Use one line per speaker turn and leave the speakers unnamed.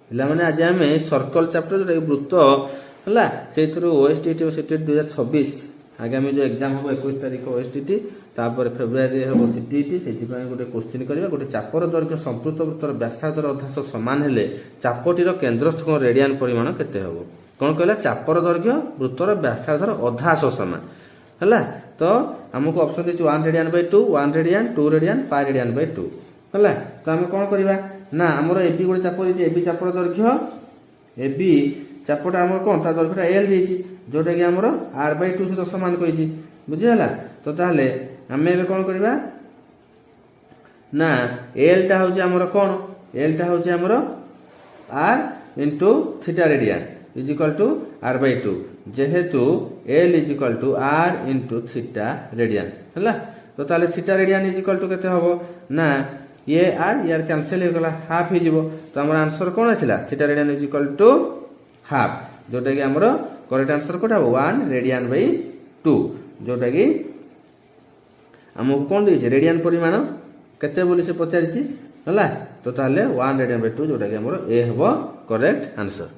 ପିଲାମାନେ ଆଜି ଆମେ ସର୍କଲ ଚାପ୍ଟର ଯୋଉଟା ବୃତ୍ତ ହେଲା ସେଇଥିରୁ ଓଏସଟିଟି ଓ ସିଟିଟି 2026 ଆଗାମୀ ଯୋଉ ଏକ୍ଜାମ ହେବ 21 ତାରିଖ ଓଏସଟିଟି ତାପରେ ଫେବୃଆରୀରେ ହେବ ସିଟିଟି ସେଥିପାଇଁ ଗୋଟେ କ୍ୱେଶ୍ଚିନ୍ କରିବା ଗୋଟେ ଚାପର ଦୈର୍ଘ୍ୟ ସମ୍ପୃକ୍ତ ବୃତ୍ତର ବ୍ୟାସାର୍ଦ୍ଧର ଅଧାଂଶ ସମାନ ହେଲେ ଚାପଟିର କେନ୍ଦ୍ରସ୍ଥ ରେଡିଆନ ପରିମାଣ କେତେ ହେବ କଣ କହିଲା ଚାପର ଦୈର୍ଘ୍ୟ ବୃତ୍ତର ବ୍ୟାସାର୍ଦ୍ଧର ଅଧାଂଶ ସମାନ ହେଲା ତ ଆମକୁ ଅପସନ ଦେଇଛି 1 ରେଡିଆନ ବାଇ 2 1 ରେଡିଆନ 2 ରେଡିଆନ ପାଇ ରେଡିଆନ ବାଇ 2 ହେଲା ତ ଆମେ କଣ କରିବା ନା ଆମର এবি ଗୋଟେ ଚାପ ଦେଇଛି এবি ଚାପର ଦୈର୍ଘ୍ୟ এবি ଚାପଟା ଆମର କଣ ତା ଦୈର୍ଘ୍ୟଟା ଏଲ ଦେଇଛି ଯୋଉଟା କି ଆମର r ବାଇ 2 ସହିତ ସମାନ କହିଛି ବୁଝିହେଲା ତ ତାହେଲେ ଆମେ ଏବେ କଣ କରିବା ନା ଏଲ ଟା ହଉଛି ଆମର କଣ ଏଲ ଟା ହଉଛି ଆମର r into θ ରେଡିଆନ is equal to r by 2 जेहेतु l is equal to r into θ ରେଡିଆନ ହେଲା ତ ତାହେଲେ θ ରେଡିଆନ is equal to କେତେ ହବ ନା ये आर यार कैंसिल हो गला हाफ ही जीवो तो हमर आंसर कोन आसिला theta radian is equal to half जोटा कि हमर करेक्ट आंसर कोटा 1 रेडियन बाय 2 जोटा कि हमको कोन दै छै रेडियन परिमाण केते बोली से पचारि छी हला तो ताले 1 रेडियन बाय 2 जोटा कि हमर ए हबो करेक्ट आंसर।